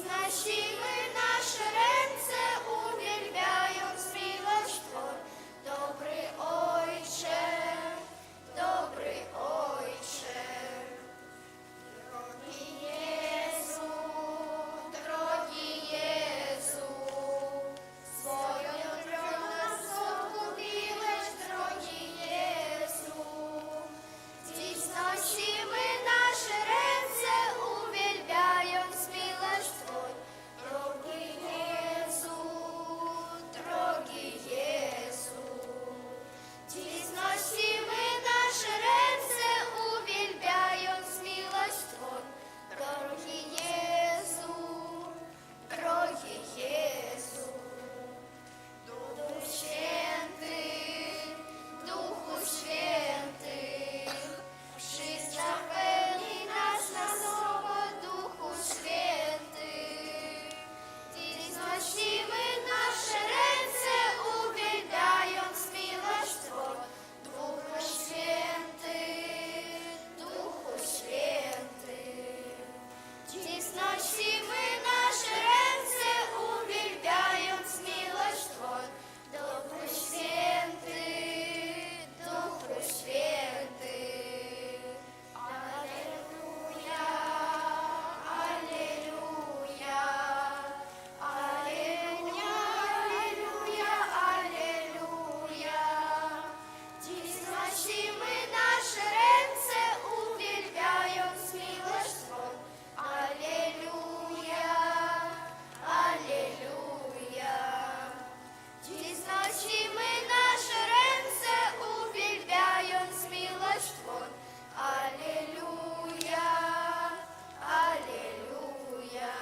Wznosimy nasze ręce, uwielbiając miłość Twą. Dobry Ojcze, dobry Ojcze. Drogi Jezu, swoją drogą nas odkupiłeś, drogi Jezu. Dziś znosimy nasze ręce, uwielbiając miłość Twą. Drogi Jezu, dziś znosimy nasze ręce, uwielbiając miłość Twą. Drogi Jezu, Duchu Święty, Duchu Święty, przyjdź napełnij nas na nowo, Duchu Święty. Dziś znosimy nasze ręce, uwielbiając miłość Twą. Duchu Święty, Duchu Święty. Dziś znosimy nasze ręce, uwielbiając miłość Twą. Duchu Święty, Duchu Święty. Alleluja, alleluja, alleluja, alleluja, alleluja. Dziś znosimy nasze ręce, uwielbiając miłość Twą. Alleluja, alleluja. Dziś znosimy nasze ręce, uwielbiając miłość Twą. Alleluja, alleluja.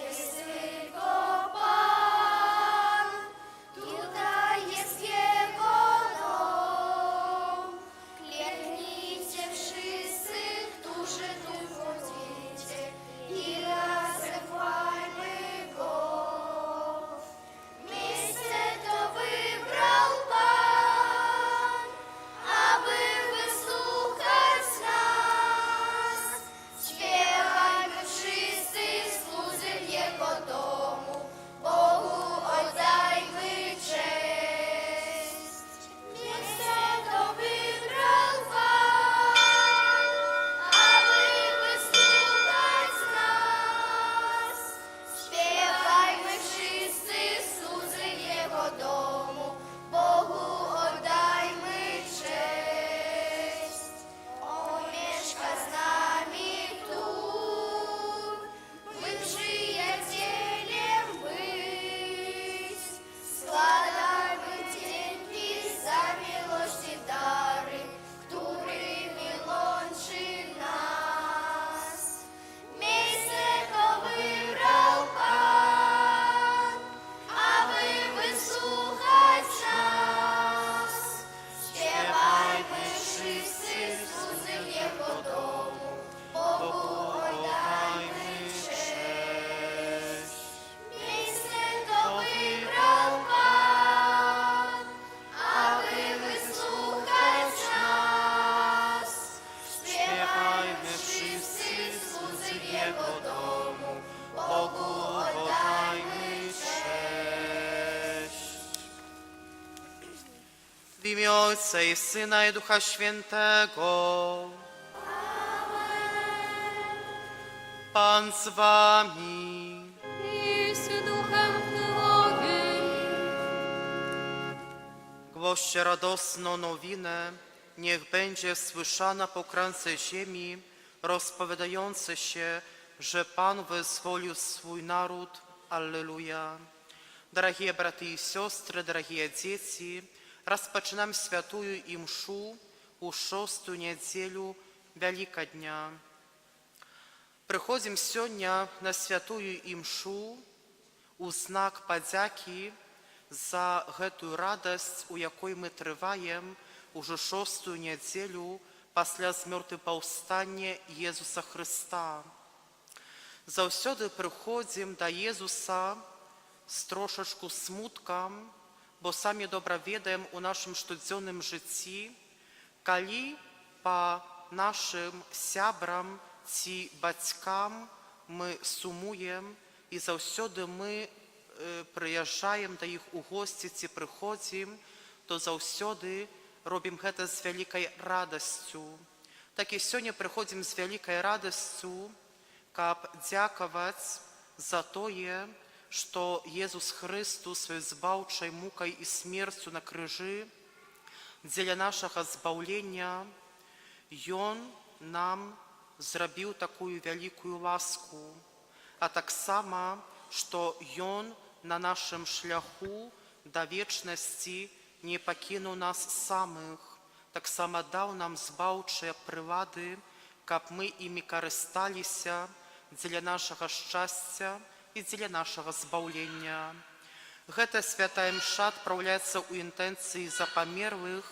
Jest tylko Pan, tutaj jest Jego dom. Klęknijcie wszyscy, którzy tu wchodzicie, i razem chwalmy Go. Miejsce to wybrał Pan, aby wysłuchać nas. Śpiewajmy wszyscy, słudzy w Jego domu, Bogu oddajmy cześć. Miejsce to wybrał Pan, aby wysłuchać nas. Śpiewajmy wszyscy, słudzy w Jego domu, Bogu oddajmy cześć. On mieszka z nami tu, by przyjacielem być. Składajmy dzięki za miłość i dary, którymi łączy nas. Miejsce to wybrał Pan, aby wysłuchać nas. Śpiewajmy wszyscy, słudzy w Jego domu, Bogu oddajmy cześć. Miejsce to wybrał Pan, aby wysłuchać nas. Śpiewajmy wszyscy, słudzy w Jego domu, Bogu oddajmy cześć. W imię Ojca i Syna i Ducha Świętego. Pan z wami. I z duchem Twoim. Głoście radosną nowinę, niech będzie słyszana po krańce ziemi, rozpowiadające się że Pan wyzwolił swój naród. Alleluja. Дорогие браты и сестры, дорогие дети, распочинаем святую и мшу у 6-ю неделю Великодня. Приходим сегодня на святую и мшу у знак подяки за эту радость, у якой мы триваем уже 6-ю неделю після смерти повстання Єсуса Христа. Завсёды приходим до Єсуса з трошечку смутком, бо самі добре ведаем у нашому штодзённым житті, коли по нашим сябрам ці бацькам мы сумуем, і завсёды мы приїжджаємо до їх у гості, ці приходимо, то завсёды робимо гэта з великой радостью. Так і сьогодні приходимо з великой радостью, каб дякувати за тое, что Иисус Христос своей збавчей мукой и смертью на крыжи для нашего збавления, Он нам зробив такую великую ласку, а так само, что Он на нашем шляху до вечности не покинул нас самых, так само дал нам збавчие прилади, каб мы ими користалися для нашего счастья и для нашего збавления. Гэта святая мша отправляется у интенции за померлых,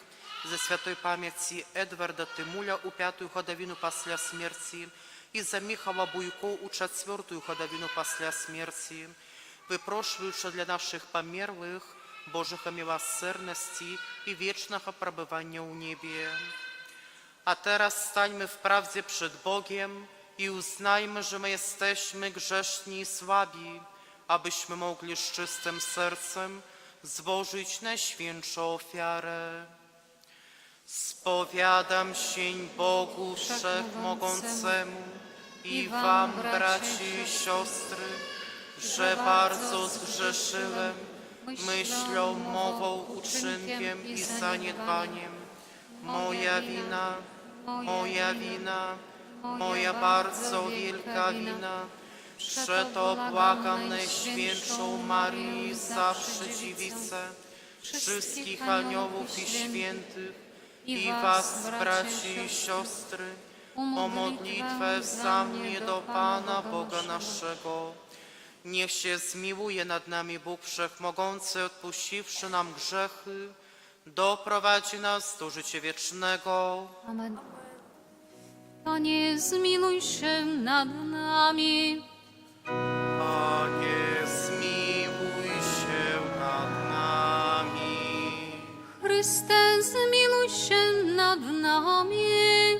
за святой памяти Эдварда Тимуля у 5-ю годовину после смерти и за Михала Буйко у 4-ю годовину после смерти, выпрошиваючи для наших померлых Божьих милосердности и вечного пребывания у небе. A teraz stańmy w prawdzie przed Bogiem i uznajmy, że my jesteśmy grzeszni i słabi, abyśmy mogli z czystym sercem złożyć najświętszą ofiarę. Spowiadam się Bogu Wszechmogącemu i wam, braci i siostry, że bardzo zgrzeszyłem myślą, mową, uczynkiem i zaniedbaniem. Moja wina, moja bardzo wielka wina. Przeto błagam Najświętszą Marię, zawsze dziewicę, wszystkich aniołów i świętych i was, braci i siostry, o modlitwę za mnie do Pana Boga naszego. Niech się zmiłuje nad nami Bóg Wszechmogący, odpuściwszy nam grzechy, doprowadzi nas do życia wiecznego. Amen. Panie, zmiłuj się nad nami. Panie, zmiłuj się nad nami. Chryste, zmiłuj się nad nami.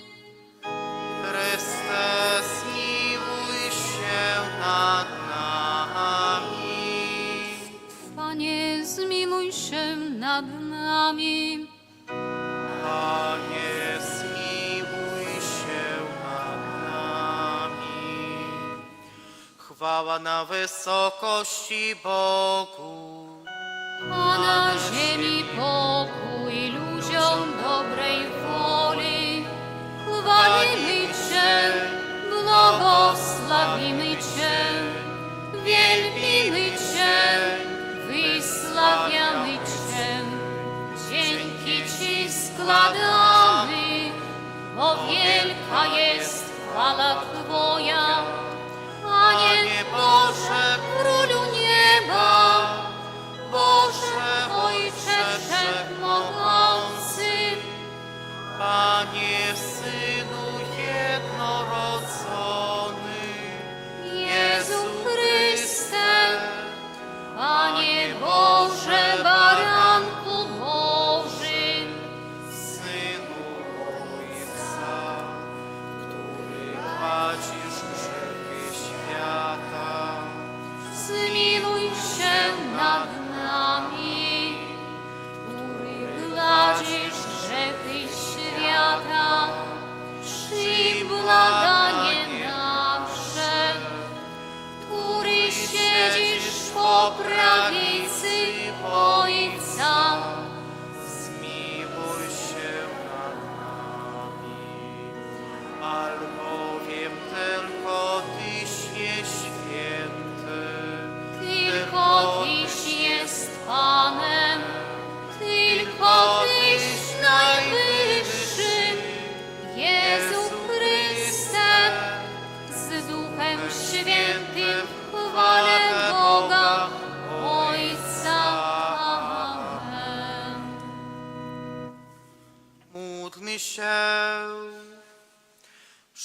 Chryste, zmiłuj się nad nami. Panie, zmiłuj się nad nami. Panie, zmiłuj się nad nami. Chwała na wysokości Bogu, A na ziemi pokój ludziom dobrej woli. Chwalimy Cię, błogosławimy Cię, wielbimy Cię, wysławiamy Cię. Dzięki Ci składamy, bo wielka jest chwała Twoja. Panie Boże, Królu nieba, Boże Ojcze Wszechmogący, Panie Synu jednorodzony, Jezu Chryste, Panie Boże, Baranku Boży, Synu Ojca, który gładzisz grzechy świata. zmiłuj się nad nami, który gładzisz grzechy świata, przyjm błaganie nasze, który siedzisz po prawicy Ojca. Zmiłuj się nad nami, albowiem tylko Tyś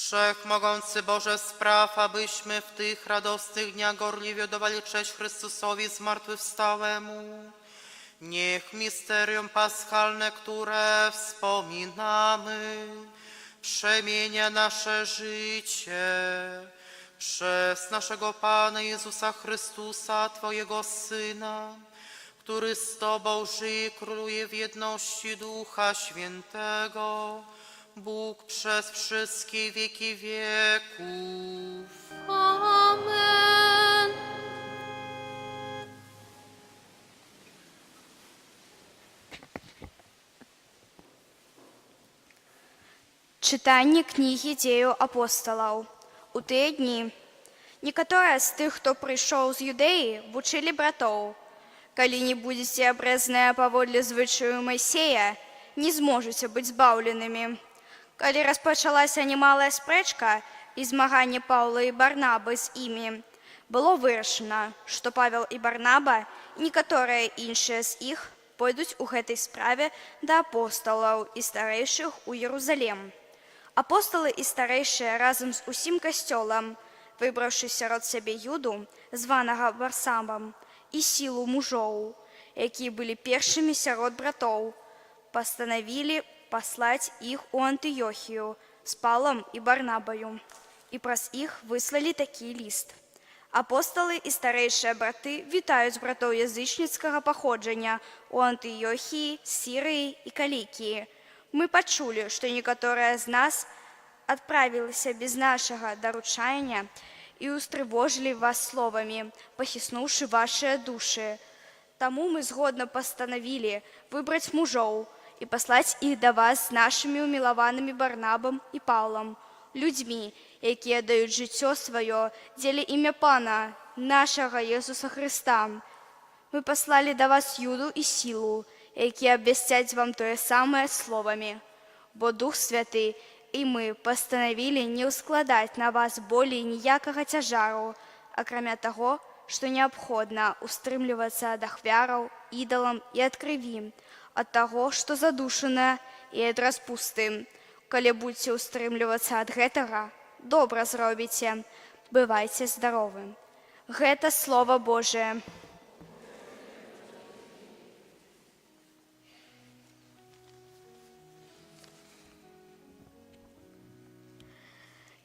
Wszechmogący Boże, spraw, abyśmy w tych radosnych dniach gorliwie oddawali cześć Chrystusowi zmartwychwstałemu. Niech misterium paschalne, które wspominamy, przemienia nasze życie przez naszego Pana Jezusa Chrystusa, Twojego Syna, który z Tobą żyje i króluje w jedności Ducha Świętego, Bóg przez wszystkie wieki wieków. Amen. Читання книги Дзеяў апосталаў. У тыя дні некаторыя з тых, хто прыйшоў з Юдэі, вучылі братоў: калі не будзеце абрэзныя паводле звычаю Майсея, не зможаце быць збаўленымі. Калі распачалася немалая спрэчка і змаганне Паўла і Барнабы з імі, было вырашана, што Павел і Барнаба і некаторыя іншыя з іх пойдуць у гэтай справе да апосталаў і старэйшых у Єрусалем. Апосталы і старэйшыя разам з усім касцёлам, выбраўшы сярод сябе Юду, званага Барсабам, і сілу мужоў, якія былі першымі сярод братоў, пастанавілі паслаць іх у Антыёхію з Паўлам і Барнабаю, і праз іх выслалі такі ліст: апосталы і старэйшыя браты вітаюць братоў язычніцкага паходжання у Антыёхіі, Сірыі і Калікіі. Мы пачулі, што некаторыя з нас адправіліся без нашага даручання і устрывожылі вас словамі, пахіснуўшы вашыя душы. Таму мы згодна пастанавілі выбраць мужоў і паслаць іх да вас з нашымі умілаванымі Барнабам і Паўлам, людзьмі, якія даюць жыццё сваё дзеля імя Пана, нашага Jesуса Хрыста. Мы паслалі да вас Юду і Сілу, якія абвясцяць вам тое самае словамі. Бо Дух Святы і мы пастанавілі не ўскладаць на вас болей ніякага цяжару, акрамя таго, што неабходна устрымлівацца ад ахвяраў, ідалам і ад крыві, ад таго, што задушана, і ад распусты. Калі будзеце устрымлівацца ад гэтага, добра зробіце. Бывайце здаровы. Гэта Слова Божие.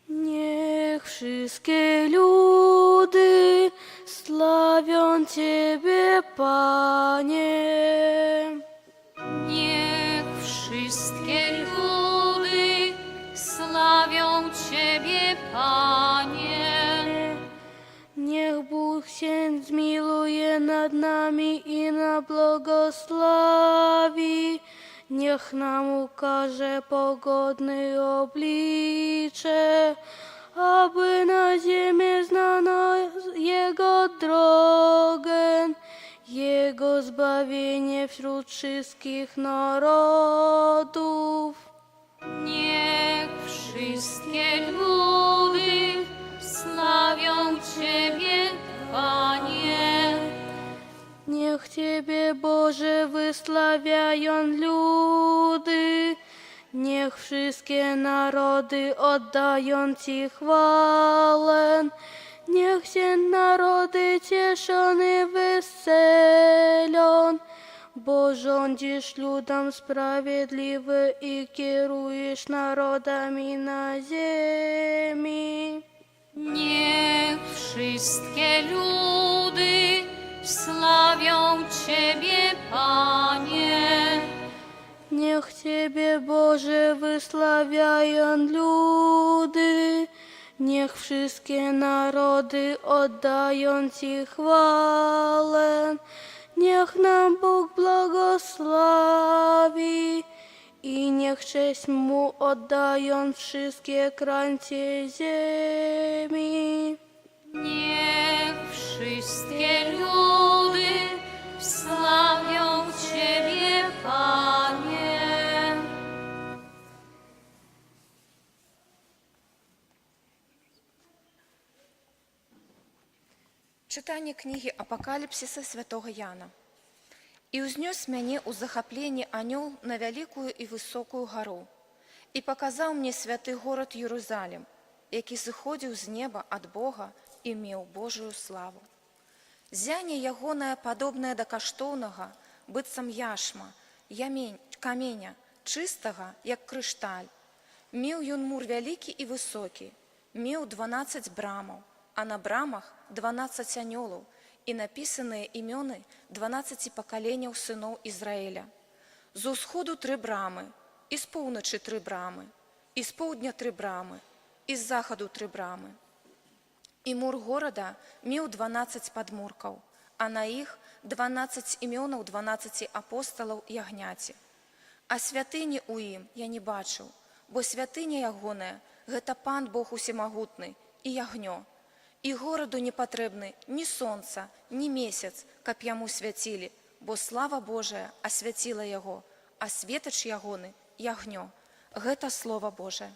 Niech wszystkie ludy slawią Ciebie, Panie. Niech wszystkie ludy slawią Ciebie, Panie. Niech Bóg się zmiłuje nad nami i nas błogosławi. Niech nam ukaże pogodne oblicze, aby na ziemię znano Jego drogę, Jego zbawienie wśród wszystkich narodów. Niech wszystkie ludy slawią Ciebie, Panie. Niech Ciebie, Boże, wysławiają ludy, niech wszystkie narody oddają Ci chwałę, niech się narody cieszą i weselą, bo rządzisz ludom sprawiedliwy i kierujesz narodami na ziemi. Niech wszystkie ludy slawią Ciebie, Panie. Niech Ciebie, Boże, wysławiają ludy, niech wszystkie narody oddają Ci chwałę, niech nam Bóg błogosławi i niech cześć Mu oddają wszystkie krańce ziemi. Niech wszystkie ludy slawią Ciebie, Panie. Чытанне кнігі апакаліпсіса святого Яна. І ўзнёс мяне ў захапленні анёл на вялікую і высокую гару. І паказаў мне святы горад Єрусалім, які сыходзіў з неба ад Бога і меў Божую славу. Зяне ягонае падобнае да каштоўнага, быццам яшма, каменя, чыстага, як крышталь. Меў ён мур вялікі і высокі, меў 12 брамаў, а на брамах 12 анёлаў і напісаныя імёны 12 пакаленняў сыноў Ізраіля. З усходу 3 брамы, і з поўначы 3 брамы, і з поўдня 3 брамы, і з захаду 3 брамы. І мур горада меў 12 падмуркаў, а на іх 12 імёнаў 12 апосталаў ягняці. А святыні ў ім я не бачыў, бо святыня ягоная – гэта Пан Бог усемагутны і ягнё. І гораду не патрэбны ні сонца, ні месяц, каб яму свяцілі, бо слава Божая асвяціла яго, а светач ягоны – ягнё. Гэта Слова Божае.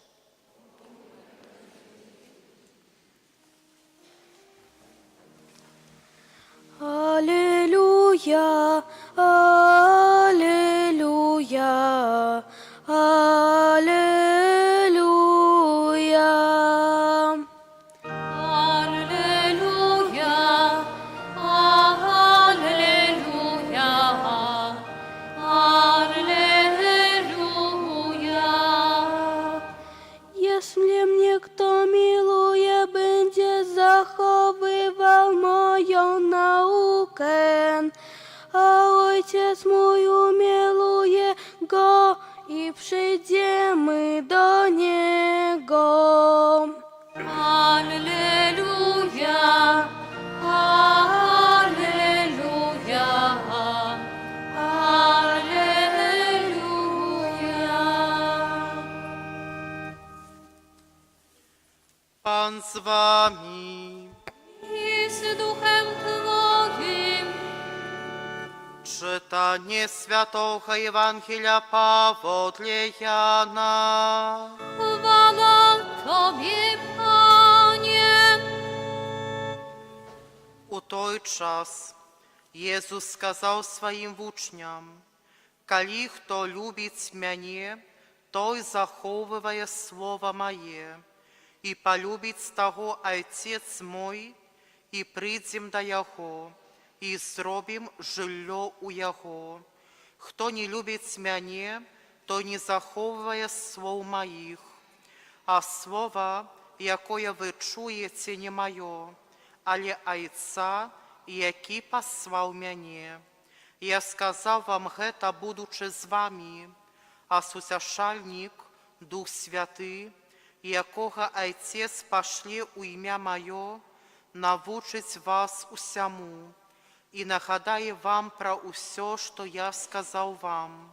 Аллилуйя, аллилуйя, аллилуйя. Аллилуйя, аллилуйя, аллилуйя. Если мне кто милує, będzie zachowywał moją naukę, a Ojciec mój umiluje go i przyjdziemy do niego. Alleluja, alleluja, alleluja. Pan z wami. I z duchem Twoim. Czytanie Świętego Ewangelia powodle Jana. Chwała Tobie, Panie. У той час Jezus сказав своїм учням: «Коли хто любить мене, той заховує слово моє, і полюбить того Отець мой, і прийдем до Його, і зробим жилье у Його. Хто не любить мене, той не заховує слов моїх, а слово, яке ви чуєте, не моє, але Отця, який послав мене. Я сказав вам гэта, будучи з вами, а Утешальник, Дух Святий, якого Отець пошле у ім'я моє, навчить вас усьому і нагадає вам про усе, що я сказав вам.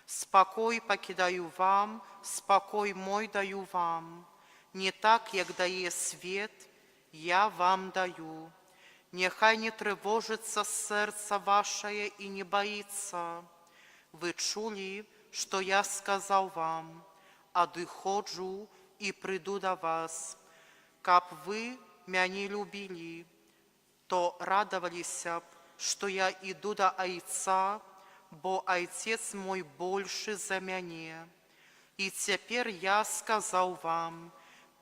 Спокій покидаю вам, спокій мой даю вам. Не так, як дає світ, я вам даю. Нехай не тревожится сердце ваше и не боится. Вы чули, что я сказал вам, одыходжу и приду до вас. Каб вы меня любили, то радовались б, что я иду до Отца, бо Отец мой больше за меня. И теперь я сказал вам,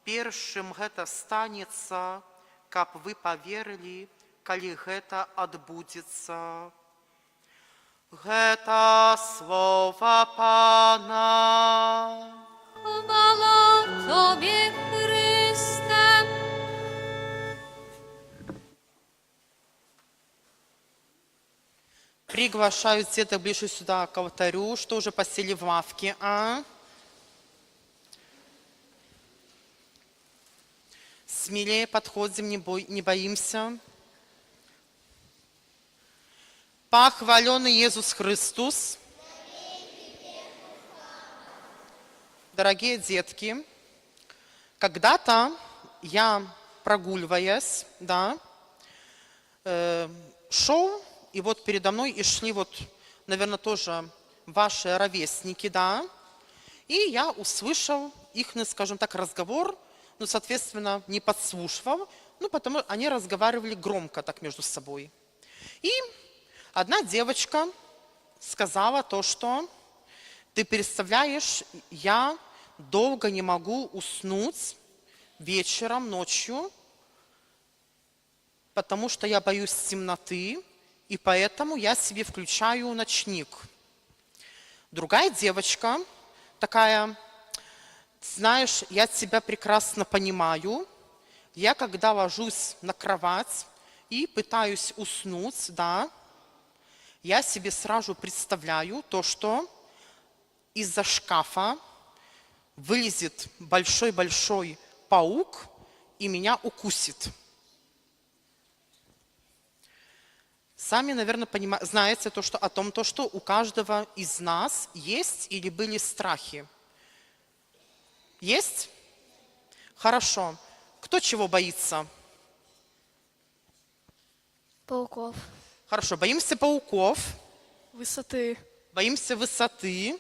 першим гэта станется, каб вы поверили, калі гэта адбудзецца. Гэта слова Пана. Chwała Tobie, Chryste. Приглашаю деток ближе сюда к алтарю, что уже посели в лавке, Смелее подходим, не боимся. Похваленный Иисус Христос. Дорогие детки, когда-то я, прогуливаясь, шел, и вот передо мной и шли вот, наверное, тоже ваши ровесники, и я услышал их, скажем так, разговор, соответственно, не подслушивал, потому что они разговаривали громко так между собой. И одна девочка сказала то, что ты представляешь, я долго не могу уснуть вечером, ночью, потому что я боюсь темноты, и поэтому я себе включаю ночник. Другая девочка такая: знаешь, я тебя прекрасно понимаю, я когда ложусь на кровать и пытаюсь уснуть, да, я себе сразу представляю то, что из-за шкафа вылезет большой-большой паук и меня укусит. Сами, наверное, знаете о том, что у каждого из нас есть или были страхи. Есть? Хорошо. Кто чего боится? Пауков. Хорошо, боимся пауков, Высоты. боимся высоты.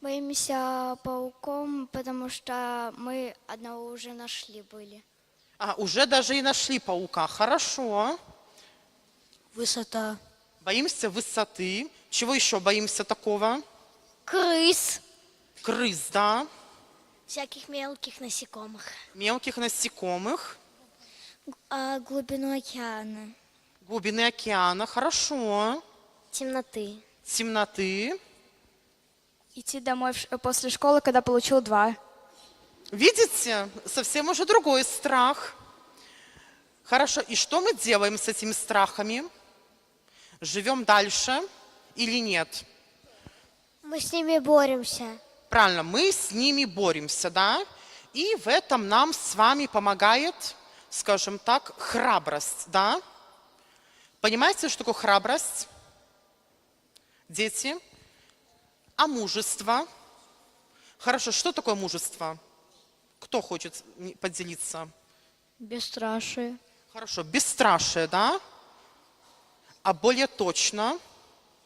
Боимся пауком, потому что мы одного уже нашли были. Уже даже и нашли паука. Хорошо. Высота. Боимся высоты. Чего еще боимся такого? Крыс. Крыс, да. Всяких мелких насекомых. Мелких насекомых. Глубину океана. Глубины океана. Хорошо. Темноты. Темноты. Идти домой после школы, когда получил 2. Видите? Совсем уже другой страх. Хорошо. И что мы делаем с этими страхами? Живем дальше или нет? Мы с ними боремся. Правильно, мы с ними боремся, да? И в этом нам с вами помогает, скажем так, храбрость, да? Понимаете, что такое храбрость? Дети? А мужество? Хорошо, что такое мужество? Кто хочет поделиться? Бесстрашие. Хорошо, бесстрашие, да? А более точно?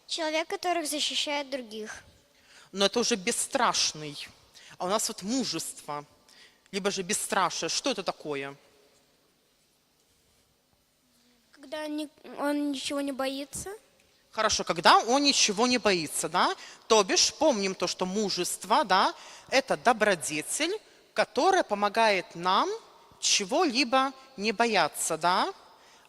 Человек, который защищает других. Но это уже бесстрашный. А у нас вот мужество, либо же бесстрашие. Что это такое? Когда он ничего не боится. Хорошо, когда он ничего не боится, да? То бишь, помним то, что мужество, да, это добродетель, которая помогает нам чего-либо не бояться, да?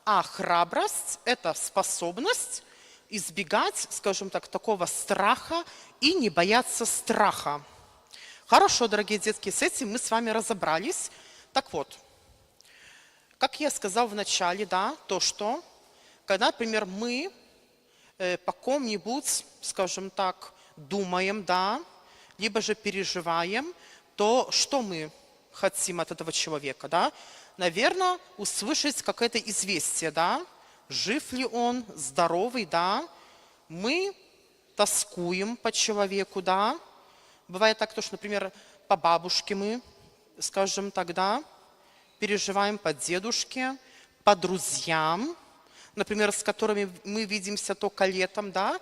А храбрость – это способность избегать, скажем так, такого страха и не бояться страха. Хорошо, дорогие детки, с этим мы с вами разобрались. Так вот, как я сказал в начале, да, то, что, когда, например, мы по ком-нибудь, скажем так, думаем, да, либо же переживаем, то что мы хотим от этого человека, да? Наверное, услышать какое-то известие, да? Жив ли он, здоровый, да? Мы тоскуем по человеку, да? Бывает так, что, например, по бабушке мы, скажем так, да, переживаем, по дедушке, по друзьям, например, с которыми мы видимся только летом, да?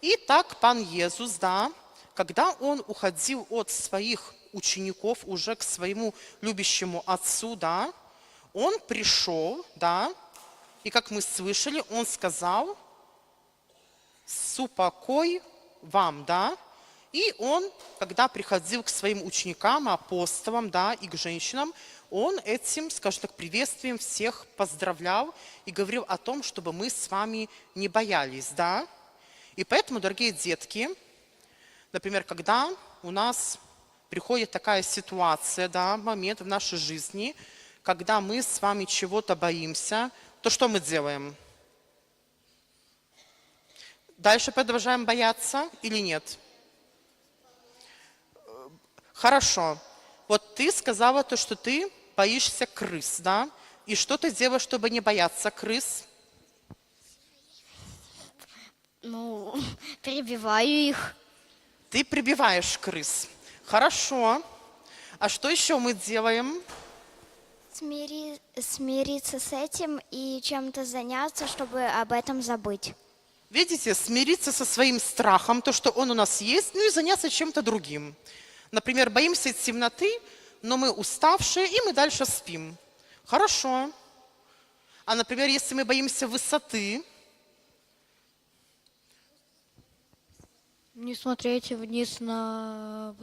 И так Пан Иисус, да, когда Он уходил от своих учеников уже к своему любящему Отцу, да, Он пришел, да, и как мы слышали, Он сказал: «Супокой вам», да, и Он, когда приходил к своим ученикам, апостолам, да, и к женщинам, Он этим, скажем так, приветствием всех поздравлял и говорил о том, чтобы мы с вами не боялись, да. И поэтому, дорогие детки, например, когда у нас приходит такая ситуация, да, момент в нашей жизни, когда мы с вами чего-то боимся, то что мы делаем? Дальше продолжаем бояться или нет? Хорошо. Вот ты сказала то, что ты боишься крыс, да? И что ты делаешь, чтобы не бояться крыс? Перебиваю их. Ты прибиваешь крыс. Хорошо. А что еще мы делаем? Смириться с этим и чем-то заняться, чтобы об этом забыть. Видите, смириться со своим страхом, то, что он у нас есть, ну и заняться чем-то другим. Например, боимся темноты, но мы уставшие, и мы дальше спим. Хорошо. А, например, если мы боимся высоты, Не смотреть вниз на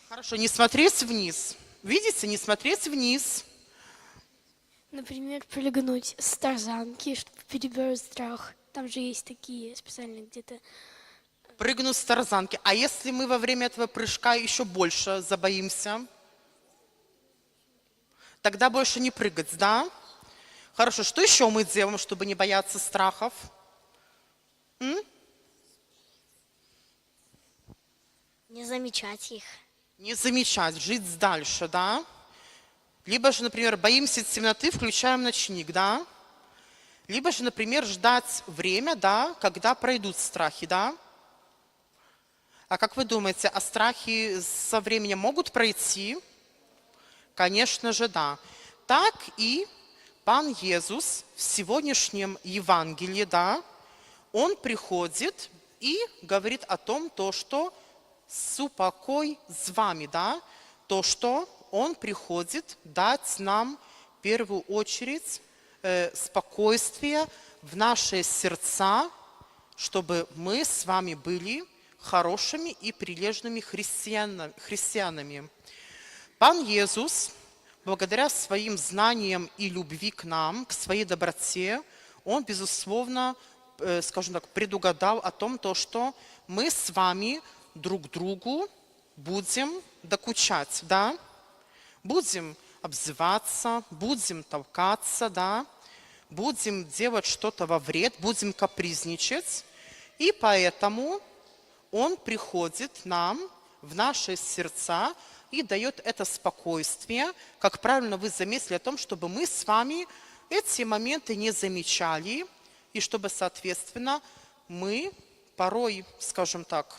Хорошо, не смотреть вниз. Видите, не смотреть вниз. Например, прыгнуть с тарзанки, чтобы перебороть страх. Там же есть такие специальные где-то. Прыгнуть с тарзанки. А если мы во время этого прыжка еще больше забоимся? Тогда больше не прыгать, да? Хорошо, что еще мы делаем, чтобы не бояться страхов? Не замечать их. Не замечать, жить дальше, да? Либо же, например, боимся темноты, включаем ночник, да? Либо же, например, ждать время, да, когда пройдут страхи, да? А как вы думаете, а страхи со временем могут пройти? Конечно же, да. Так и Пан Иисус в сегодняшнем Евангелии, да, Он приходит и говорит о том, то, что «супокой с вами», да, то, что Он приходит дать нам в первую очередь спокойствие в наши сердца, чтобы мы с вами были хорошими и прилежными христианами. Пан Иисус, благодаря своим знаниям и любви к нам, к своей доброте, Он, безусловно, скажем так, предугадал о том, то, что мы с вами друг другу будем докучать, да? Будем обзываться, будем толкаться, да? Будем делать что-то во вред, будем капризничать. И поэтому Он приходит нам в наши сердца и дает это спокойствие. Как правильно вы заметили о том, чтобы мы с вами эти моменты не замечали, и чтобы, соответственно, мы порой, скажем так,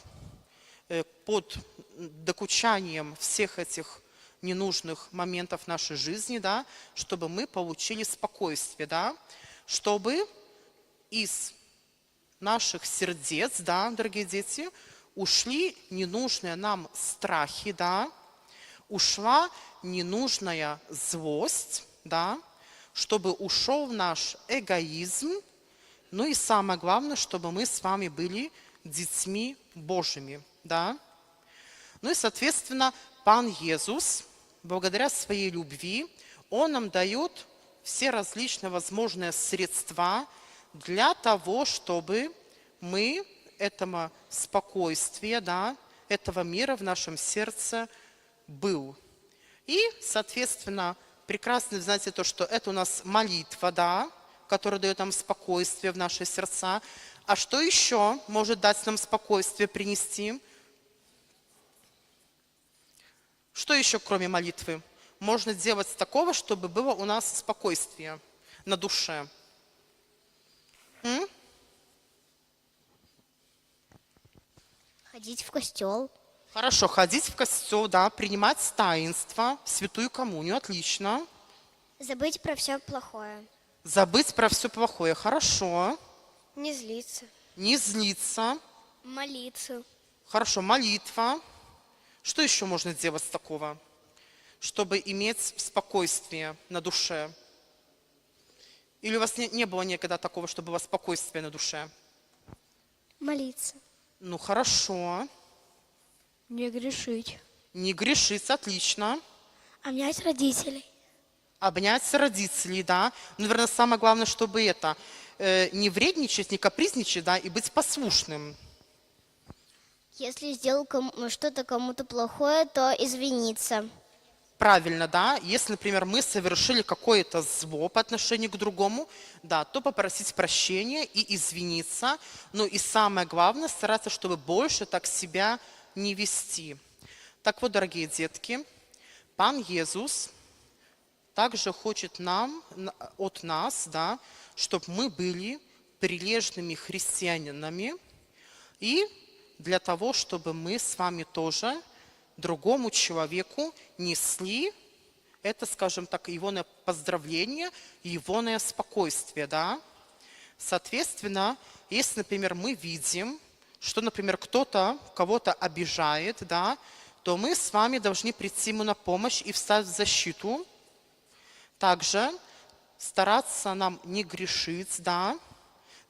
под докучанием всех этих ненужных моментов нашей жизни, да, чтобы мы получили спокойствие, да, чтобы из наших сердец, да, дорогие дети, ушли ненужные нам страхи, да, ушла ненужная злость, да, чтобы ушел наш эгоизм, ну и самое главное, чтобы мы с вами были детьми Божьими, да. Ну и, соответственно, Пан Иисус, благодаря своей любви, Он нам дает все различные возможные средства для того, чтобы мы этого спокойствия, да, этого мира в нашем сердце был. И, соответственно, прекрасно знаете то, что это у нас молитва, да, которая дает нам спокойствие в наши сердца. А что еще может дать нам спокойствие, принести? Что еще, кроме молитвы, можно делать такого, чтобы было у нас спокойствие на душе? Ходить в костел. Хорошо, ходить в костел, да, принимать таинство, святую коммунию, отлично. Забыть про все плохое. Забыть про все плохое, хорошо. Не злиться. Не злиться, Молиться. хорошо, молитва. Что еще можно делать такого, чтобы иметь спокойствие на душе? Или у вас не было никогда такого, чтобы было спокойствие на душе? Молиться. Ну, хорошо. Не грешить. Не грешить, отлично. Обнять родителей. Обнять родителей, да. Наверное, самое главное, чтобы это не вредничать, не капризничать, да, и быть послушным. Если сделал что-то кому-то плохое, то извиниться. Правильно, да. Если, например, мы совершили какое-то зло по отношению к другому, да, то попросить прощения и извиниться. Ну и самое главное, стараться, чтобы больше так себя не вести. Так вот, дорогие детки, Пан Иисус также хочет от нас, да, чтобы мы были прилежными христианами и для того, чтобы мы с вами тоже другому человеку несли это, скажем так, его поздравление, его спокойствие, да. Соответственно, если, например, мы видим, что, например, кто-то кого-то обижает, да, то мы с вами должны прийти ему на помощь и встать в защиту. Также стараться нам не грешить, да,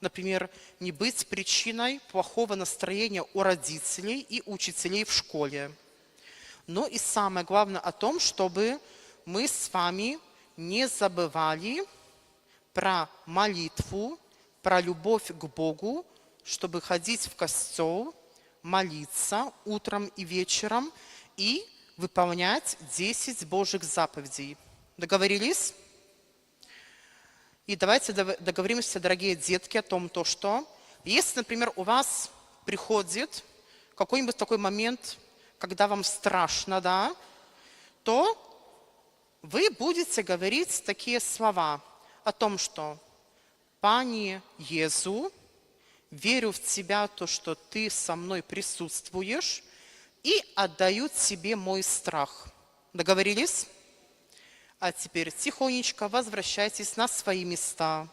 например, не быть причиной плохого настроения у родителей и учителей в школе. Ну и самое главное о том, чтобы мы с вами не забывали про молитву, про любовь к Богу, чтобы ходить в костел, молиться утром и вечером и выполнять 10 Божьих заповедей. Договорились? И давайте договоримся, дорогие детки, о том, что если, например, у вас приходит какой-нибудь такой момент, когда вам страшно, да, то вы будете говорить такие слова о том, что «Пане Иезу, верю в Тебя, то, что Ты со мной присутствуешь, и отдаю Тебе мой страх». Договорились? А теперь тихонечко возвращайтесь на свои места.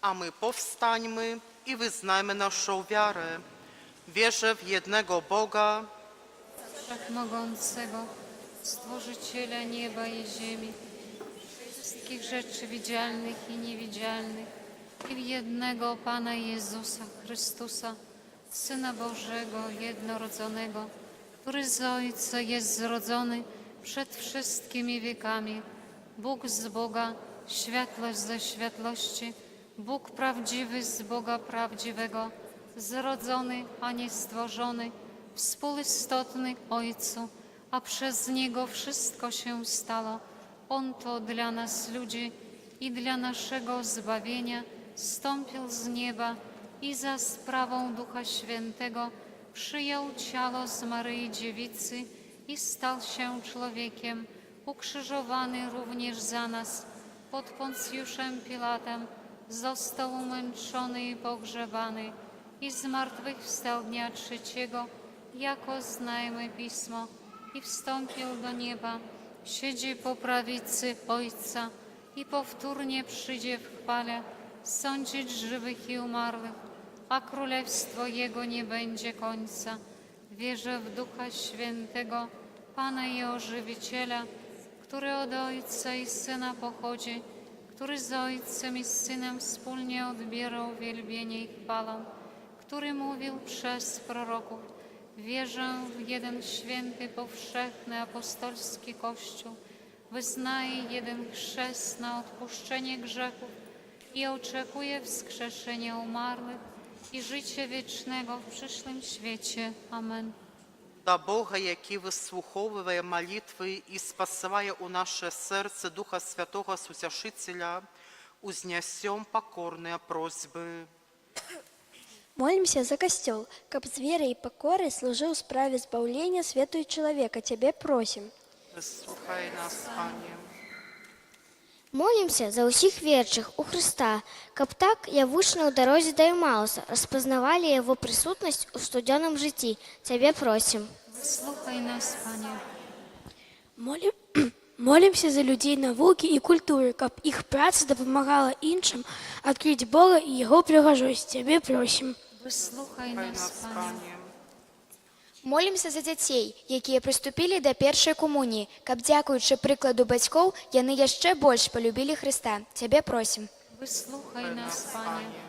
A my powstańmy i wyznajmy naszą wiarę. Wierzę w jednego Boga, Wszechmogącego, Stworzyciela nieba i ziemi, wszystkich rzeczy widzialnych i niewidzialnych, i w jednego Pana Jezusa Chrystusa, Syna Bożego, jednorodzonego, który z Ojca jest zrodzony przed wszystkimi wiekami, Bóg z Boga, światłość ze światłości, Bóg prawdziwy z Boga prawdziwego, zrodzony, a nie stworzony, współistotny Ojcu, a przez Niego wszystko się stało. On to dla nas ludzi i dla naszego zbawienia zstąpił z nieba i za sprawą Ducha Świętego przyjął ciało z Maryi Dziewicy i stał się człowiekiem, ukrzyżowany również za nas pod Poncjuszem Pilatem, został umęczony i pogrzebany i zmartwychwstał dnia trzeciego, jako znajmy Pismo, i wstąpił do nieba, siedzi po prawicy Ojca i powtórnie przyjdzie w chwale sądzić żywych i umarłych, a królestwo Jego nie będzie końca. Wierzę w Ducha Świętego, Pana i Ożywiciela, który od Ojca i Syna pochodzi, który z Ojcem i Synem wspólnie odbierał wielbienie i chwałę, który mówił przez proroków. Wierzę w jeden święty, powszechny, apostolski Kościół, wyznaję jeden chrzest na odpuszczenie grzechów i oczekuję wskrzeszenia umarłych i życie wiecznego w przyszłym świecie. Amen. до Бога, який вислуховує молитви і спасає у наше серце Духа Святого Сутяшителя, узнесем покорные просьбы. Молимся за костел, каб з верой и покорой служил справе збавления свету и человека. Тебе просим. Вислухай нас, Пане. Молімся за усіх вірчих у Христа, каб так явучно у дорозі до Емауса розпознавали Його присутність у студенном житті. Тебе просим. Wysłuchaj nas, Panie. Молимся за людей науки и культуры, каб их праца допомагала іншим открыть Бога и Его пригожость. Тебе просим. Wysłuchaj Вислухай nas, нас, Panie. Пане. Молімся за дзяцей, якія прыступілі да першай камуніі, каб, дзякуючы прыкладу бацькоў, яны яшчэ больш полюбілі Хрыста. Цябе просім. Wysłuchaj nas, Panie.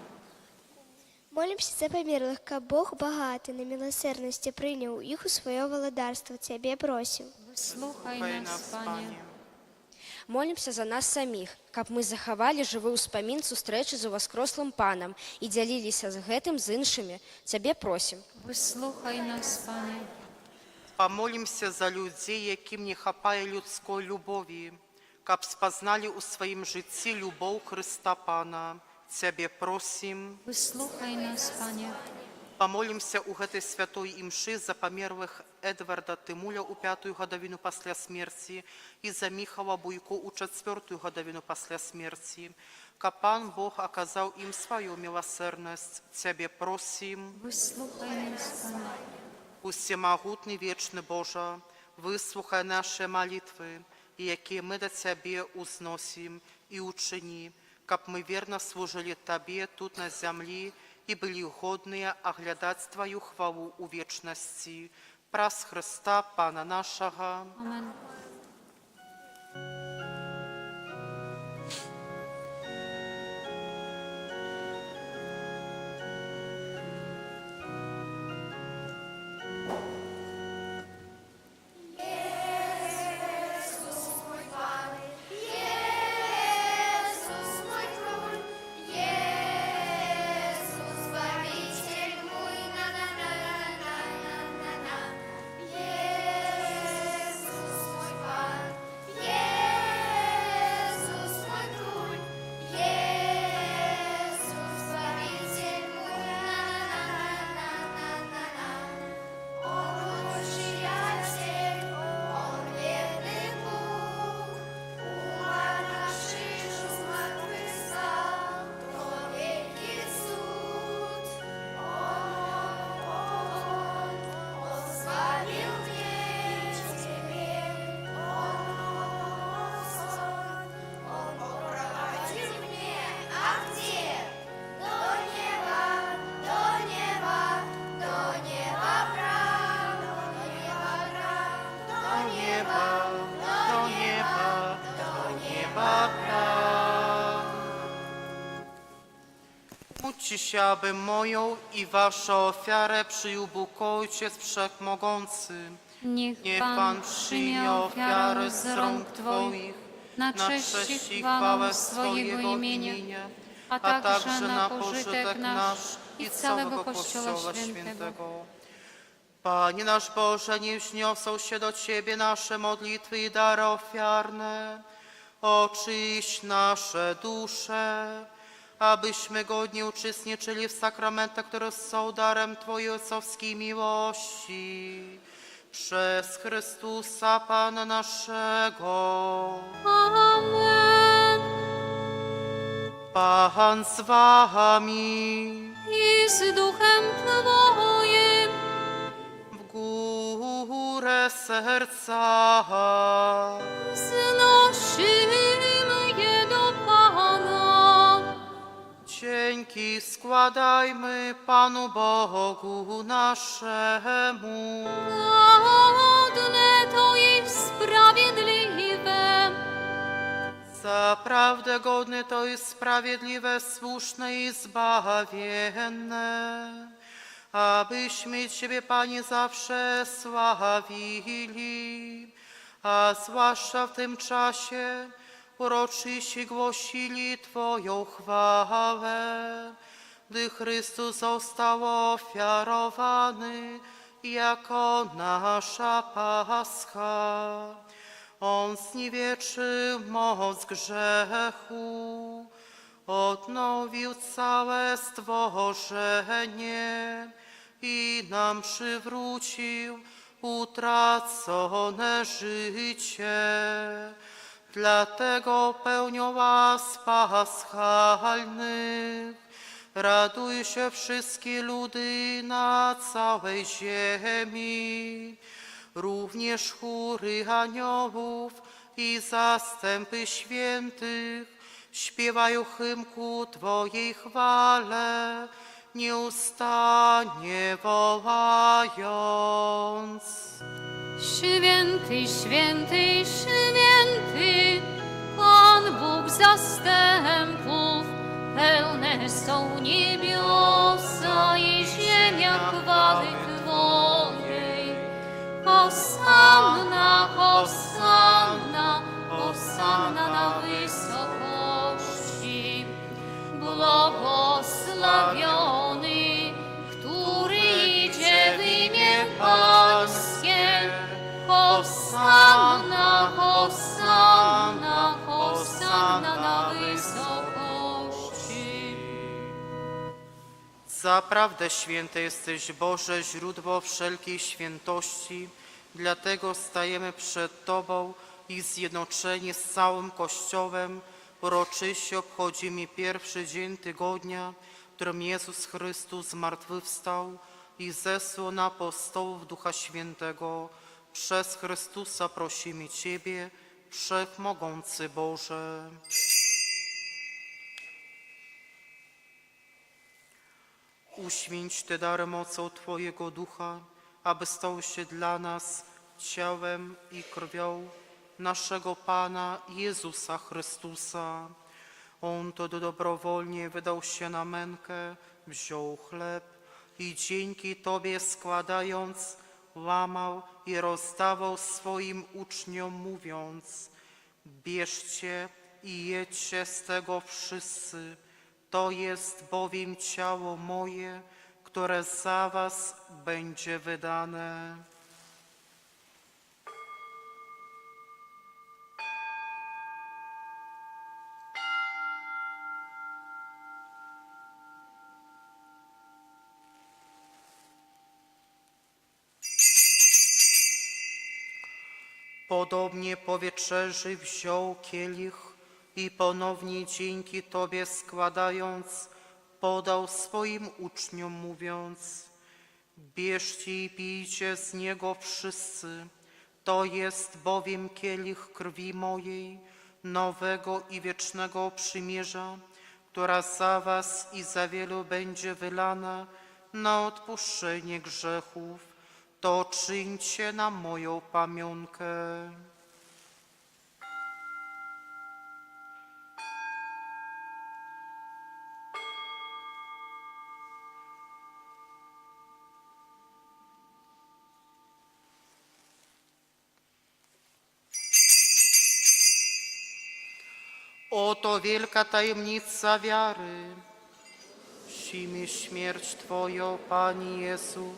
Молимся за померлых, каб Бог богатый на милосердности принял их у свое владарство. Тебе просим. Wysłuchaj Вислухай nas, нас, Panie. Пане. Молімся за нас саміх, каб мы захавалі жывы ўспамін сустрэчы з уваскрослым панам і дзяліліся з гэтым з іншымі. Цябе просім. Wysłuchaj nas, Panie. Помолимся за людей, яким не хапає людської любові, каб спознали у своїм житті любов Христа Пана. Тебе просим. Wysłuchaj nas, Panie. Помолимся у гэтай святой імши за памерлых Эдварда Тымуля у 5-ю гадавіну пасля смерці і за Міхала Буйко у 4-ю гадавіну пасля смерці. Каб Пан Бог аказаў ім сваю милосерднасць. Тебе просим. Wysłuchaj nas, Panie. Усемагутны вечны Божа, выслухай наши молитвы, якія мы до Тебе узносим, и учини, каб мы верно служили Тебе тут на землі и были годные оглядать Твою хвалу у вечности. Праз Христа Пана нашего. Amen. Módlcie się, aby moją i waszą ofiarę przyjął Bóg Ojciec Wszechmogący. Niech Pan Pan przyjmie przyjmie ofiarę z rąk Twoich na cześć i chwałę swojego imienia, a także na pożytek nasz i całego Kościoła Świętego. Panie nasz Boże, niech wzniosą się do Ciebie nasze modlitwy i dary ofiarne. Oczyść nasze dusze, abyśmy godnie uczestniczyli w sakramentach, które są darem Twojej ojcowskiej miłości. Przez Chrystusa Pana naszego. Amen. Pan z Wami. I z duchem Twoim. W górę serca. Znosimy je do Pana. Dzięki składajmy Panu Bogu naszemu. Godne to i sprawiedliwe. Zaprawdę godne to jest sprawiedliwe, słuszne i zbawienne, abyśmy Ciebie, Panie, zawsze sławili, a zwłaszcza w tym czasie uroczyście głosili Twoją chwałę, gdy Chrystus został ofiarowany jako nasza Pascha. On zniewieczył moc grzechu, odnowił całe stworzenie i nam przywrócił utracone życie. Dlatego pełnią łask paschalnych raduj się wszystkie ludy na całej ziemi. Również chóry aniołów i zastępy świętych śpiewają hymn ku Twojej chwale, nieustannie wołając. Święty, święty, święty, Pan Bóg zastępów, pełne są niebiosa i ziemia chwały Twojej. Hosanna, hosanna, hosanna na wysokości. Błogosławiony, który idzie w imię Pańskie. Hosanna, hosanna, hosanna na wysokości. Zaprawdę święte jesteś, Boże, źródło wszelkiej świętości, dlatego stajemy przed Tobą i zjednoczeni z całym Kościołem uroczyście obchodzimy pierwszy dzień tygodnia, w którym Jezus Chrystus zmartwychwstał i zesłał na apostołów Ducha Świętego. Przez Chrystusa prosimy Ciebie, Wszechmogący Boże. Uświęć te dary mocą Twojego Ducha, aby stał się dla nas ciałem i krwią naszego Pana Jezusa Chrystusa. On to dobrowolnie wydał się na mękę, wziął chleb i dzięki Tobie składając, łamał i rozdawał swoim uczniom, mówiąc: bierzcie i jedźcie z tego wszyscy, to jest bowiem ciało moje, które za was będzie wydane. Podobnie po wieczerzy wziął kielich i ponownie dzięki Tobie składając, podał swoim uczniom, mówiąc: bierzcie i pijcie z niego wszyscy, to jest bowiem kielich krwi mojej, nowego i wiecznego przymierza, która za was i za wielu będzie wylana na odpuszczenie grzechów. To czyńcie na moją pamiątkę. Oto wielka tajemnica wiary. Czcimy śmierć Twoją, Panie Jezu,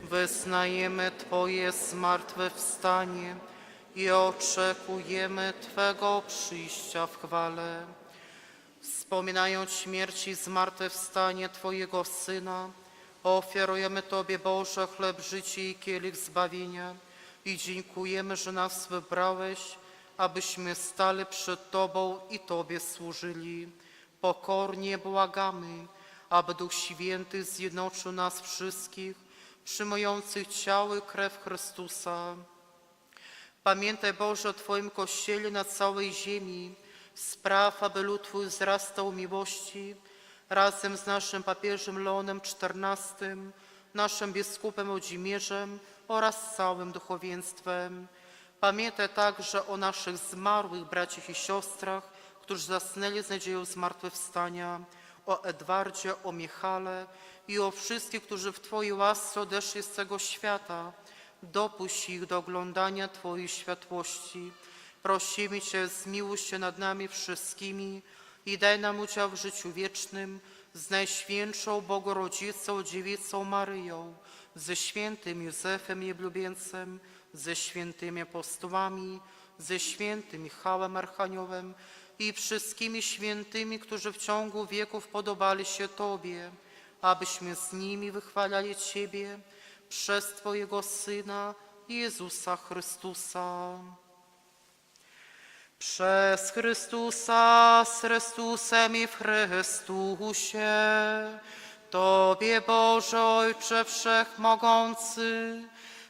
wyznajemy Twoje zmartwychwstanie i oczekujemy Twego przyjścia w chwale. Wspominając śmierć i zmartwychwstanie Twojego Syna, ofiarujemy Tobie, Boże, chleb życia i kielich zbawienia i dziękujemy, że nas wybrałeś, abyśmy stali przed Tobą i Tobie służyli. Pokornie błagamy, aby Duch Święty zjednoczył nas wszystkich, przyjmujących ciało i krew Chrystusa. Pamiętaj, Boże, o Twoim Kościele na całej ziemi. Spraw, aby lud Twój wzrastał w miłości, razem z naszym papieżem Leonem XIV, naszym biskupem Włodzimierzem oraz całym duchowieństwem. Pamiętaj także o naszych zmarłych braciach i siostrach, którzy zasnęli z nadzieją zmartwychwstania, o Edwardzie, o Michale i o wszystkich, którzy w Twojej łasce odeszli z tego świata. Dopuść ich do oglądania Twojej światłości. Prosimy Cię, zmiłuj się nad nami wszystkimi i daj nam udział w życiu wiecznym z Najświętszą Bogorodzicą Dziewicą Maryją, ze świętym Józefem Jeblubieńcem, ze świętymi apostołami, ze świętym Michałem Archaniołem i wszystkimi świętymi, którzy w ciągu wieków podobali się Tobie, abyśmy z nimi wychwalali Ciebie przez Twojego Syna Jezusa Chrystusa. Przez Chrystusa, z Chrystusem i w Chrystusie, Tobie, Boże Ojcze Wszechmogący,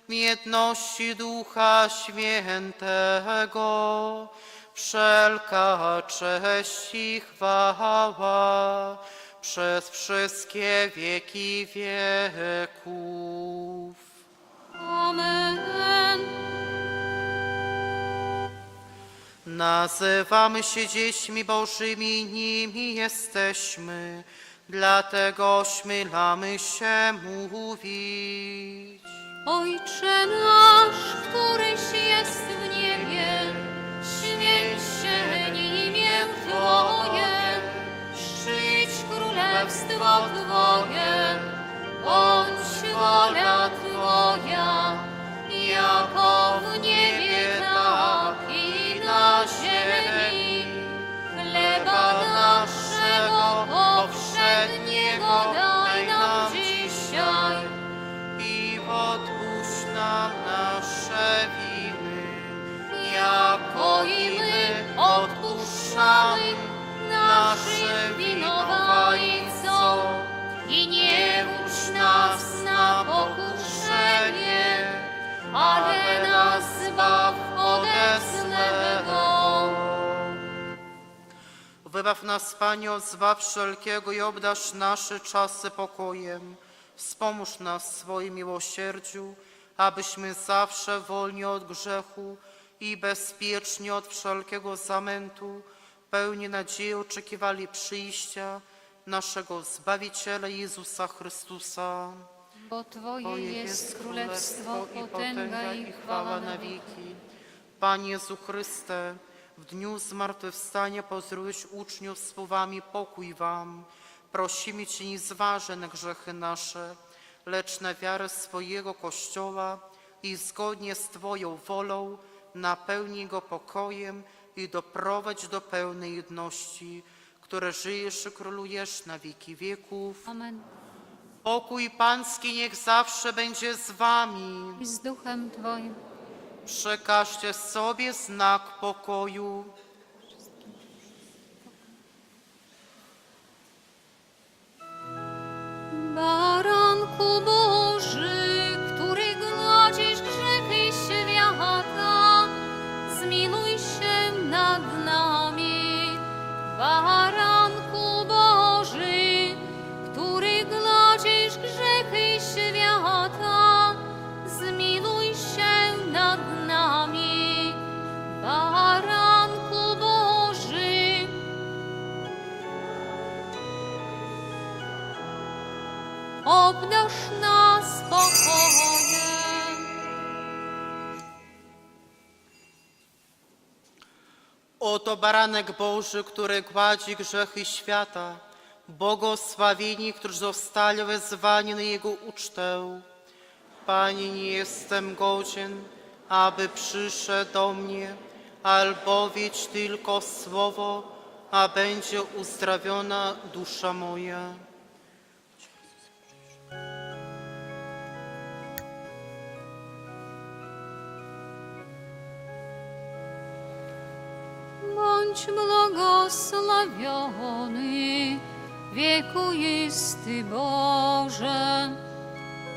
w jedności Ducha Świętego, wszelka cześć i chwała przez wszystkie wieki wieków. Amen. Nazywamy się dziećmi Bożymi, nimi jesteśmy, dlatego śmielamy się mówić. Ojcze nasz, któryś jest w niebie, święć się imię Twoje, przyjdź królestwo Twoje, bądź wola Twoja, jako w niebie, tak i na ziemi. Chleba naszego powszedniego daj nam dzisiaj I odpuść nam nasze winy, jako i my odpuszczamy naszym winowajcom. I nie wódź nas na pokuszenie, ale nas zbaw ode złego. Wybaw nas, Panie, od zła wszelkiego i obdarz nasze czasy pokojem. Wspomóż nas w swoim miłosierdziu, abyśmy zawsze wolni od grzechu i bezpiecznie od wszelkiego zamętu, pełni nadziei oczekiwali przyjścia naszego Zbawiciela Jezusa Chrystusa. Bo Twoje jest królestwo, potęga i chwała na wieki. Panie Jezu Chryste, w dniu zmartwychwstania pozdrowić uczniów słowami pokój wam. Prosimy Cię, nie zważaj na grzechy nasze, lecz na wiarę swojego Kościoła i zgodnie z Twoją wolą napełnij go pokojem i doprowadź do pełnej jedności, które żyjesz i królujesz na wieki wieków. Amen. Pokój Pański niech zawsze będzie z Wami. I z duchem Twoim. Przekażcie sobie znak pokoju. Baranku Boży, który gładzisz grzechy świata, zmiłuj się nad nami. Baranku Boży, który gładzisz grzechy świata, zmiłuj się nad nami. Baranku Boży, obdarz nas pokojem. Oto baranek Boży, który gładzi grzechy świata. Błogosławieni, którzy zostali wezwani na Jego ucztę. Panie, nie jestem godzien, aby przyszedł do mnie, albowiem tylko słowo, a będzie uzdrowiona dusza moja. Bądź błogosławiony, wiekuisty Boże,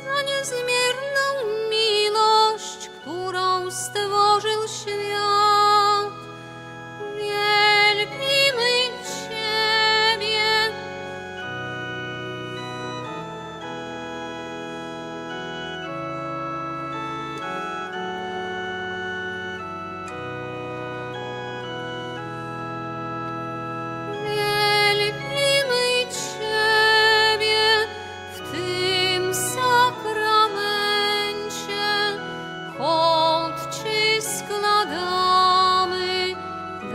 za niezmierną miłość, którą stworzył świat. Wielbimy Ciebie. Wielbimy Ciebie w tym sakramencie. Hołd Ci składamy,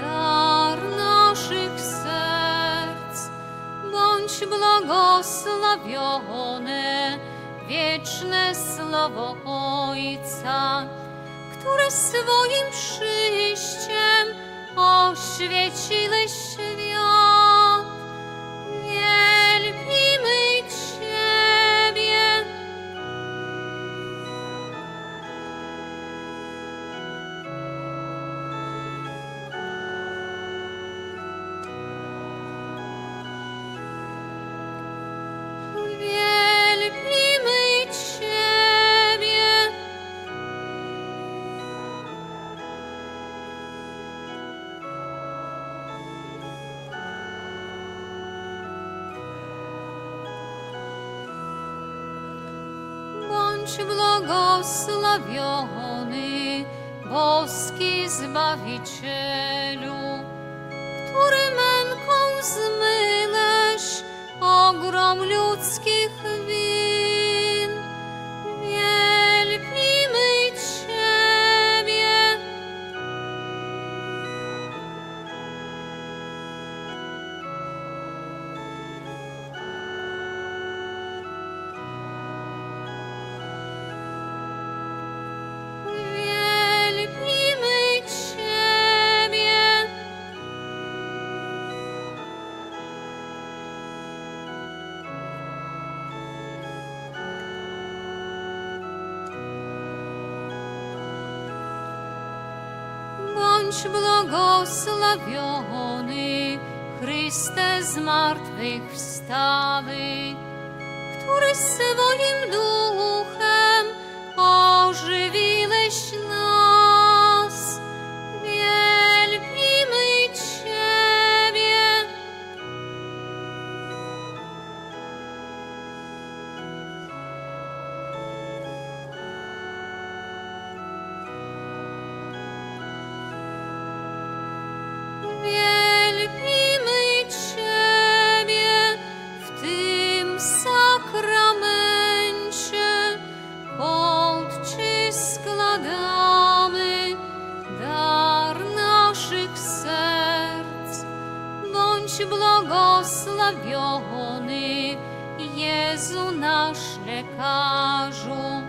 dar naszych serc. Bądź błogosławione wieczne słowo Ojca, które swoim przyjściem oświeciłeś świat. Wielbimy Ciebie. Wielbimy Ciebie. Bądź błogosławiony, boski Zbawicielu, który męką zmyłeś ogrom ludzkich win. Wielbimy Ciebie. Wielbimy Ciebie. Bądź błogosławiony, Chryste zmartwychwstały, który swoim duchem ożywiłeś nas. Wielbimy Ciebie. Wielbimy Ciebie w tym sakramencie. Hołd Ci składamy, dar naszych serc. Bądź błogosławiony, Jezu nasz lekarzu,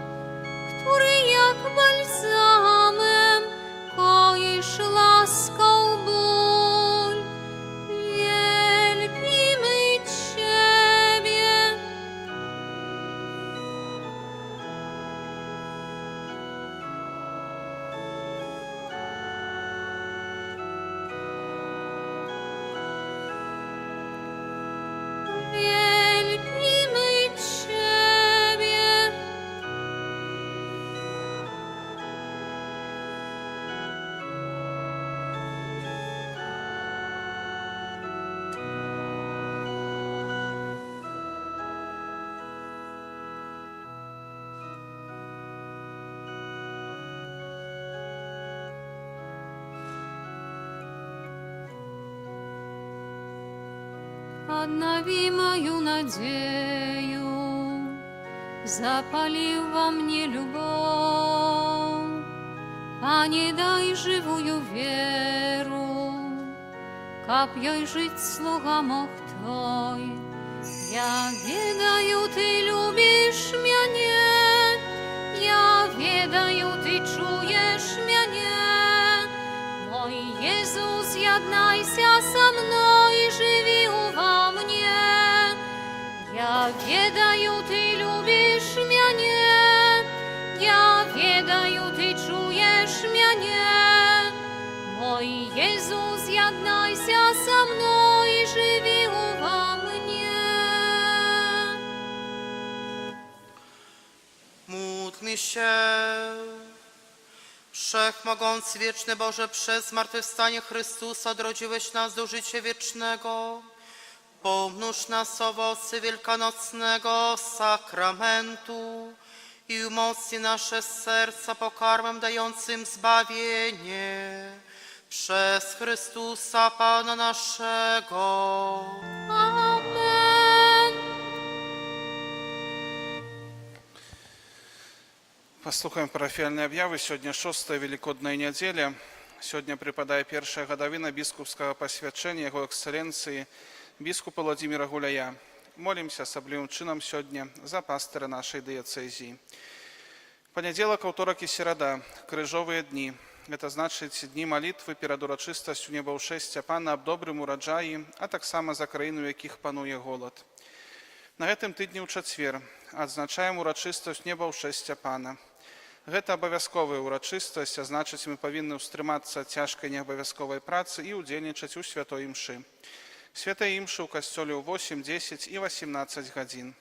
który jak balsamem koisz laską ból. Wielbimy Ciebie. Wielbimy Ciebie. Odnowi moją nadzieję, zapalił во mnie любовь. Panie, daj żywую wierę, хаб ёй жить слуга мог твой. Я ведаю, ты любишь мяне, я ведаю, ты чуешь мяне. Мой Jezus, яднайся со мной, живи во мне. Я ведаю, ты любишь мяне, я ведаю, ты чуешь мяне. Мой Jezus, яднайся со мной, живи во мне. Módlmy się. Wszechmogący, wieczny Boże, przez zmartwychwstanie Chrystusa odrodziłeś nas do życia wiecznego. Pomnóż nas owoce wielkanocnego sakramentu i umocnij nasze serca pokarmem dającym zbawienie. Przez Chrystusa Pana naszego. Amen. Послухаем парафіяльныя аб'явы. Сёння 6-я велікодная нядзеля. Сёння прыпадае першая гадавіна біскупскага пасвячэння яго эксцэленцыі біскупа Владзіміра Гуляя. Молімся асаблівым чынам сёння за пастыра нашай дыяцэзіі. Панядзелак, аўторак і серада, крыжовыя дні. Гэта значыць дні малітвы перад урачыстасцю небаўшэсця Пана аб добрым ураджаі, а таксама за краіну, у якіх пануе голад. На гэтым тыдні ў чацвер адзначаем урачыстасць небаўшэсця Пана. Гэта абавязковая ўрачыстасць, а значыць, мы павінны ўстрымацца ад цяжкай неабавязковай працы і ўдзельнічаць у святой імшы. Святая імша ў касцёле ў 8, 10 і 18 гадзін.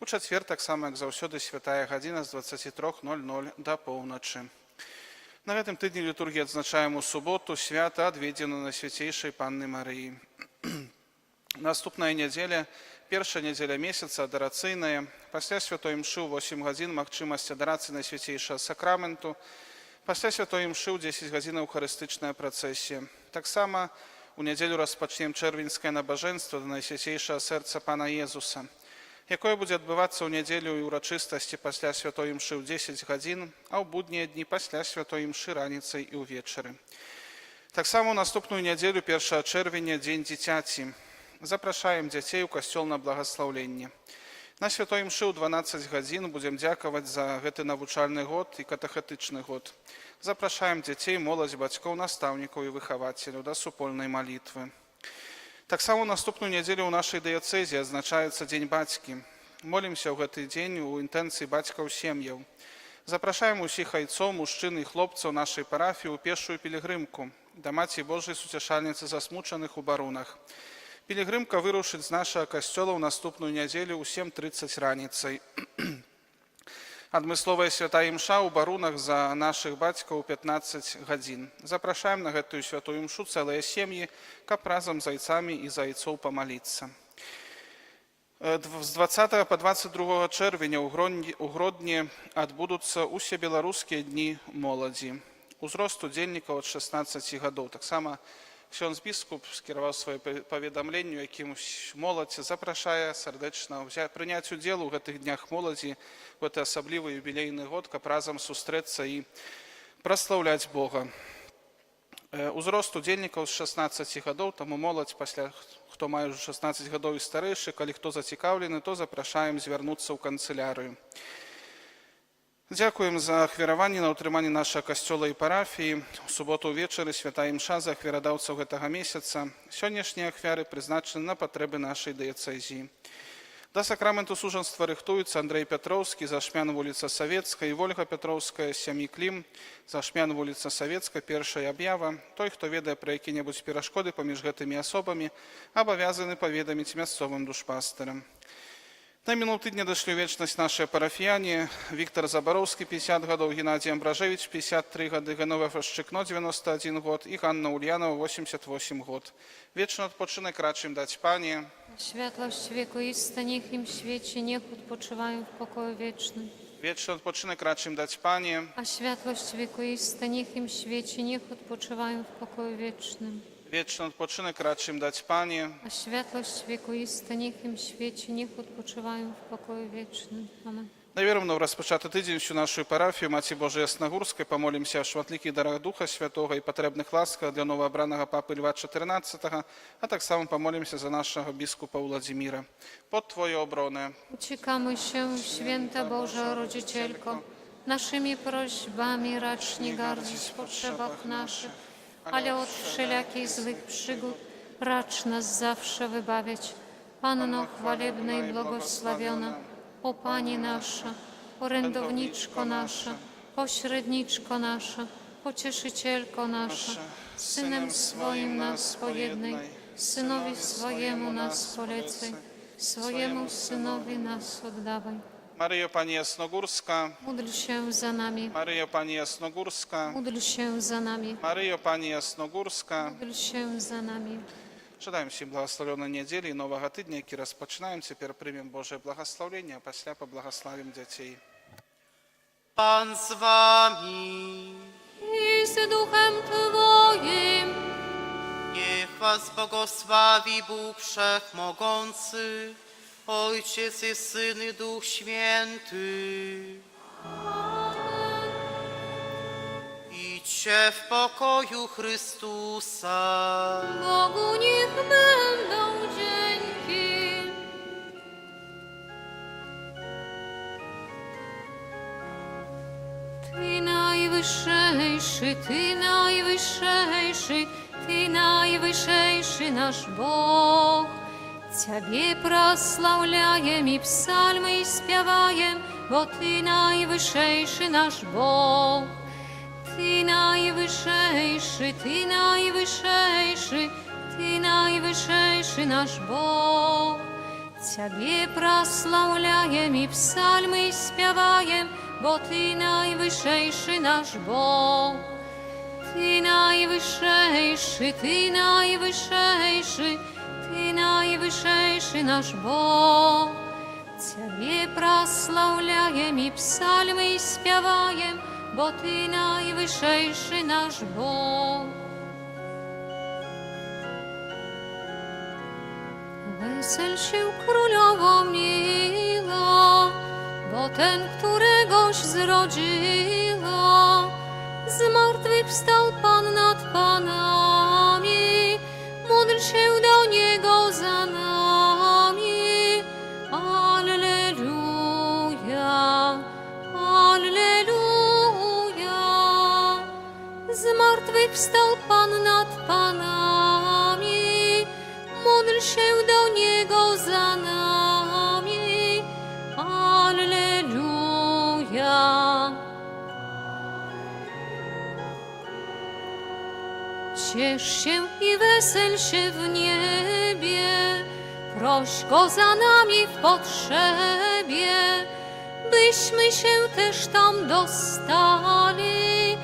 У чацвер таксама, як заўсёды, святая гадзіна з 23:00 да поўначы. На гэтым тыдні літургіі адзначаем у суботу свята, адведзена на свяцейшай Панны Марыі. Наступная нядзеля, першая нядзеля месяца, адарацыйная. Пасля святой імшы ў 8 гадзін магчымасць адарацыі найсвяцейшага сакраменту. Пасля святой імшы ў 10 гадзін еўхарыстычная працэсія. Таксама у нядзелю распачнем чэрвеньскае набажэнства да найсвяцейшага сэрца Пана Езуса, якое будзе адбывацца ў нядзелю і ўрачыстасці пасля святой імшы ў 10 гадзін, а ў буднія дні пасля святой імшы раніцай і ўвечары. Таксама ў наступную нядзелю, 1 чэрвеня, дзень дзіцяці. Запрашаем дзяцей у касцёл на благаслаўленне. На святой імшы ў 12 гадзін будзем дзякаваць за гэты навучальны год і катэхетычны год. Запрашаем дзяцей, моладзь, бацькоў, настаўнікаў і выхавацеляў да супольнай малітвы. Таксама ў наступную нядзелю ў нашай дыяцэзі адзначаецца дзень бацькі. Молімся ў гэты дзень у інтэнцыі бацькаў сем'яў. Запрашаем усіх айцоў, мужчын і хлопцаў нашай парафіі ў пешую пілігрымку да Маці Божай Суцяшальніцы засмучаных у барунах. Пілігрымка вырушыць з нашага касцёла ў наступную нядзелю ў 7:30 раніцай. Адмысловая святая імша ў барунах за нашых бацькаў у 15 гадзін. Запрашаем на гэтую святую імшу цэлыя сем'і, каб разам з айцамі і за айцоў памаліцца. З 20 па 22 чэрвеня ў Гродні адбудуцца ўсе беларускія дні моладзі. Узрост удзельнікаў ад 16 гадоў. Таксама ksiądz biskup skierował swoje powiadomienie, jakim moladź zaprasza serdecznie przyjąć udział w tych dniach młodzi, w ten особливый jubilejny rok, aby razem spotkać i prosławiać Boga. Узрост удзельнікаў з 16 гадоў, таму моладзь, пасля хто мае ўжо 16 гадоў і старэйшы, калі хто зацікаўлены, то запрашаем звярнуцца ў канцылярыю. Дзякуем за ахвяраванне на ўтрыманне нашага касцёла і парафіі. У суботу ўвечары святая імша за ахвярадаўцаў гэтага месяца. Сённяшнія ахвяры прызначаны на патрэбы нашай дыяцэзіі. Да сакраменту сужанства рыхтуюцца Андрэй Пятроўскі, Зашмян, вуліца Савецкая, і Вольга Пятроўская, сям'і Клім, Зашмян, вуліца Савецкая, першая аб'ява. Той, хто ведае пра якія-небудзь перашкоды паміж гэтымі асобамі, абавязаны паведаміць мясцовым душпастарам. На мінулым тыдні дашлі ў вечнасць нашыя парафіяне. Віктор Забароўскі, 50 гадоў, Геннадзій Амбражевіч, 53 гады, Генова Фашчыкно, 91 год і Ганна Ульянова, 88 год. Вечны адпочынак рачым даць Пане. Światłość wiekuista, niech im świeci, niech odpoczywają w pokoju wiecznym. Wieczny odpoczynek racz im dać, Panie. A światłość wiekuista, niech im świeci, niech odpoczywają w pokoju wiecznym. Wieczny odpoczynek racz im dać, Panie. A światłość wiekuista, niech im świeci, niech odpoczywają w pokoju wiecznym. Amen. На веру розпочати тиждень всю нашу парафію Маці Божої Ясногорської помолимося о шматликих дарах Духа Святого і потребних ласках для новообраного Папи Льва XIV, а так само помолимося за нашого біскупа Владимира. Pod Twoje obrony. Uciekamy się, święta Boża Rodzicielko, naszymi prośbami racz nie gardzić w potrzebach naszych, ale od wszelakich złych przygód racz nas zawsze wybawiać. Panno chwalebna i błogosławiona, o Pani nasza, orędowniczko nasza, pośredniczko nasza, pocieszycielko nasza, Synem swoim nas pojednaj, Synowi swojemu nas polecaj, swojemu Synowi nas oddawaj. Maryjo Pani Jasnogórska, Módl się za nami, Maryjo Pani Jasnogórska, módl się za nami, Maryjo Pani Jasnogórska. módl się za nami. Жадаем всім благословенної неділі і нового тижня, які розпочинаємо. Тепер приймемо Боже благословення, а після поблагословимо дітей. Pan z wami. I z duchem Twoim, Niech was błogosławi Bóg Wszechmogący, Ojciec i Syn i Duch Święty. Idźcie w pokoju Chrystusa. Bogu niech będą dzięki. Ty najwyższejszy, Ty najwyższejszy, Ty najwyższejszy nasz Бог. Ciebie прославляем i psalmy i śpiewajem, bo Ty najwyższejszy nasz Бог. Ty najwyższejszy, Ty najwyższejszy, Ty najwyższejszy nasz Бог. Ciebie прославляем i psalmy i śpiewajem, bo Ty najwyższejszy nasz Бог. Ty najwyższejszy, Ty najwyższejszy, Ty najwyższejszy nasz Бог. Ciebie прославляем i psalmy i śpiewajem, bo Ty najwyższejszy nasz Bóg. Wesel się królowo miła, bo ten, któregoś zrodziła, zmartwychwstał Pan nad panami, módl się do Niego za nami. Alleluja, Alleluja. Zmartwychwstał Pan nad panami, módl się do Niego za nami. Alleluja. Ciesz się i wesel się w niebie, proś Go za nami w potrzebie, byśmy się też tam dostali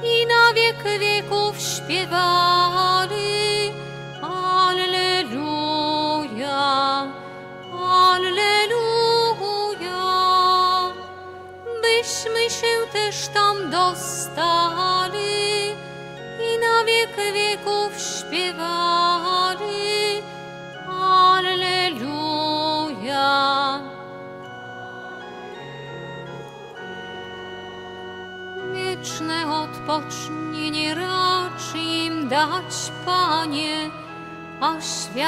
i na wiek wieków śpiewali. Alleluja, Alleluja. Byśmy się też tam dostali i na wiek wieków śpiewali. Alleluja. Wieczne odpocznienie racz im dać, Panie, a świat